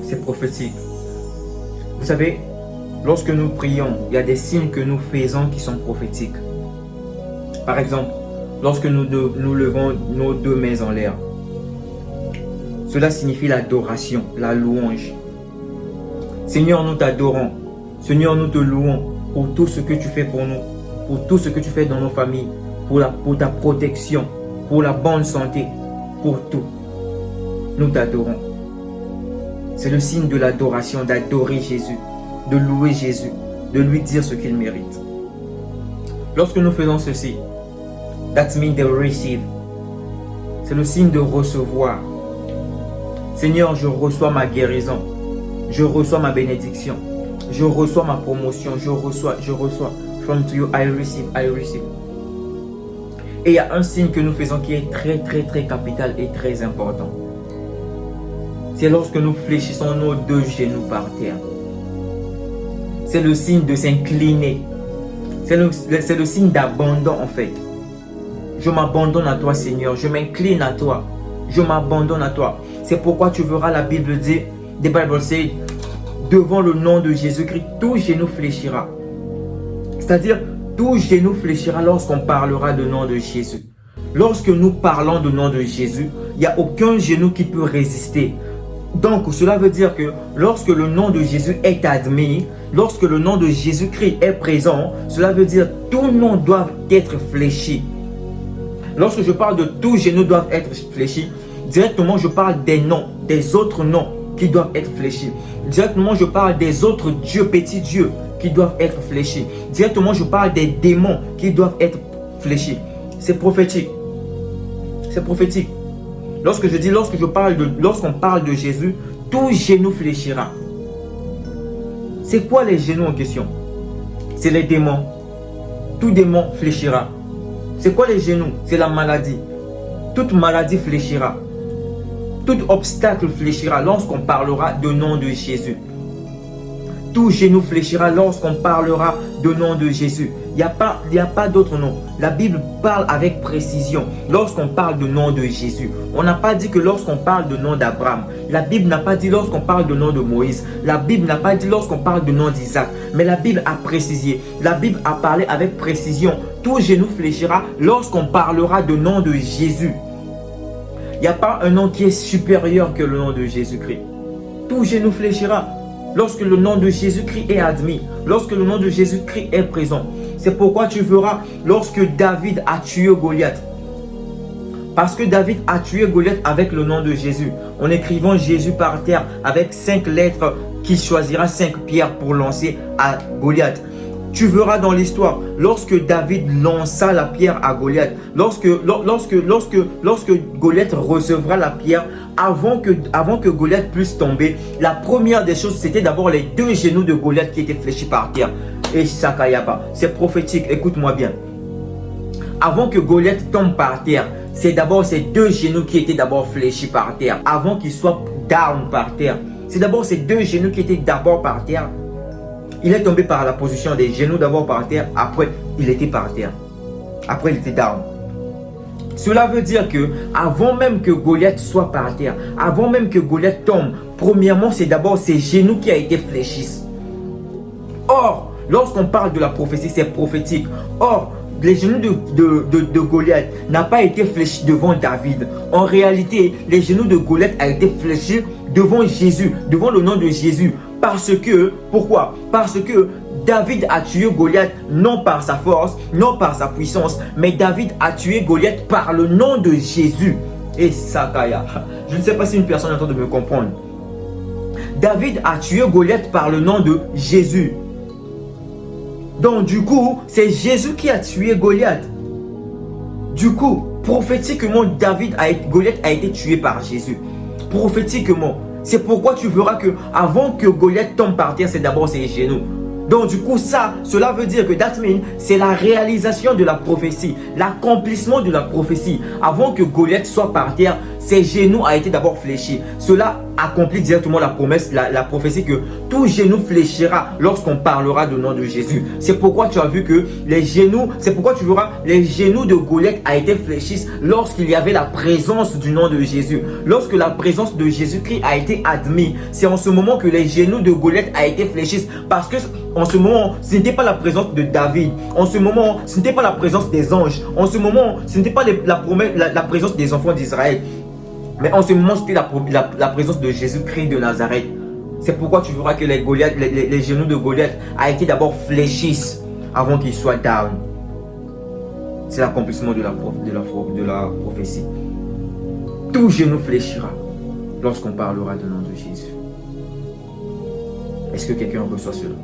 C'est prophétique. Vous savez, lorsque nous prions, il y a des signes que nous faisons qui sont prophétiques. Par exemple, lorsque nous levons nos deux mains en l'air, cela signifie l'adoration, la louange. Seigneur, nous t'adorons. Seigneur, nous te louons pour tout ce que tu fais pour nous, pour tout ce que tu fais dans nos familles, pour ta protection, pour la bonne santé, pour tout. Nous t'adorons. C'est le signe de l'adoration, d'adorer Jésus, de louer Jésus, de lui dire ce qu'il mérite. Lorsque nous faisons ceci, that means they receive. C'est le signe de recevoir. Seigneur, je reçois ma guérison. Je reçois ma bénédiction. Je reçois ma promotion. Je reçois. From to you, I receive. Et il y a un signe que nous faisons qui est très capital et très important. C'est lorsque nous fléchissons nos deux genoux par terre. C'est le signe de s'incliner. C'est le signe d'abandon en fait. Je m'abandonne à toi Seigneur. Je m'incline à toi. Je m'abandonne à toi. C'est pourquoi tu verras la Bible dire, the Bible says, devant le nom de Jésus-Christ, tout genou fléchira. C'est-à-dire, tout genou fléchira lorsqu'on parlera du nom de Jésus. Lorsque nous parlons du nom de Jésus, il n'y a aucun genou qui peut résister. Donc, cela veut dire que lorsque le nom de Jésus est admis, lorsque le nom de Jésus-Christ est présent, cela veut dire que tout nom doit être fléchi. Lorsque je parle de tout genou doivent être fléchis, directement je parle des noms, des autres noms qui doivent être fléchis. Directement je parle des autres dieux, petits dieux qui doivent être fléchis. Directement je parle des démons qui doivent être fléchis. C'est prophétique. C'est prophétique. Lorsqu'on parle de Jésus, tout genou fléchira. C'est quoi les genoux en question? C'est les démons. Tout démon fléchira. C'est quoi les genoux? C'est la maladie. Toute maladie fléchira. Tout obstacle fléchira lorsqu'on parlera du nom de Jésus. Tout genou fléchira lorsqu'on parlera du nom de Jésus. Il n'y a pas d'autre nom. La Bible parle avec précision lorsqu'on parle du nom de Jésus. On n'a pas dit que lorsqu'on parle du nom d'Abraham. La Bible n'a pas dit lorsqu'on parle du nom de Moïse. La Bible n'a pas dit lorsqu'on parle du nom d'Isaac. Mais la Bible a précisé. La Bible a parlé avec précision. Tout genou fléchira lorsqu'on parlera du nom de Jésus. Il n'y a pas un nom qui est supérieur que le nom de Jésus-Christ. Tout genou fléchira lorsque le nom de Jésus-Christ est admis, lorsque le nom de Jésus-Christ est présent. C'est pourquoi tu verras lorsque David a tué Goliath. Parce que David a tué Goliath avec le nom de Jésus. En écrivant Jésus par terre avec 5 lettres qu'il choisira 5 pierres pour lancer à Goliath. Tu verras dans l'histoire, lorsque David lança la pierre à Goliath, lorsque Goliath recevra la pierre, avant que Goliath puisse tomber, la première des choses, c'était d'abord les 2 genoux de Goliath qui étaient fléchis par terre. Et Sakayaba, c'est prophétique, écoute-moi bien. Avant que Goliath tombe par terre, c'est d'abord ces 2 genoux qui étaient d'abord fléchis par terre, avant qu'il soit down par terre. C'est d'abord ces 2 genoux qui étaient d'abord par terre. Il est tombé par la position des genoux d'abord par terre, après il était par terre. Après il était down. Cela veut dire que avant même que Goliath soit par terre, avant même que Goliath tombe, premièrement c'est d'abord ses genoux qui a été fléchis. Or, lorsqu'on parle de la prophétie, c'est prophétique. Or, les genoux de Goliath n'ont pas été fléchis devant David. En réalité, les genoux de Goliath ont été fléchis devant Jésus, devant le nom de Jésus. Parce que, pourquoi? Parce que David a tué Goliath non par sa force, non par sa puissance, mais David a tué Goliath par le nom de Jésus. Et Sakaya, je ne sais pas si une personne est en train de me comprendre. David a tué Goliath par le nom de Jésus. Donc du coup, c'est Jésus qui a tué Goliath. Du coup, prophétiquement, Goliath a été tué par Jésus. Prophétiquement. C'est pourquoi tu verras que avant que Goliath tombe par terre, c'est d'abord ses genoux. Donc du coup, cela veut dire que c'est la réalisation de la prophétie, l'accomplissement de la prophétie. Avant que Goliath soit par terre, ses genoux a été d'abord fléchi. Cela accomplit directement la promesse, la prophétie que tout genou fléchira lorsqu'on parlera du nom de Jésus. C'est pourquoi tu as vu que les genoux, c'est pourquoi tu verras les genoux de Goliath a été fléchis lorsqu'il y avait la présence du nom de Jésus. Lorsque la présence de Jésus-Christ a été admise, c'est en ce moment que les genoux de Goliath a été fléchis, parce que en ce moment, ce n'était pas la présence de David. En ce moment, ce n'était pas la présence des anges. En ce moment, ce n'était pas la présence des enfants d'Israël. Mais en ce moment, c'était la présence de Jésus-Christ de Nazareth. C'est pourquoi tu verras que les genoux de Goliath a été d'abord fléchis avant qu'il soit down. C'est l'accomplissement de la prophétie. Tout genou fléchira lorsqu'on parlera du nom de Jésus. Est-ce que quelqu'un reçoit cela?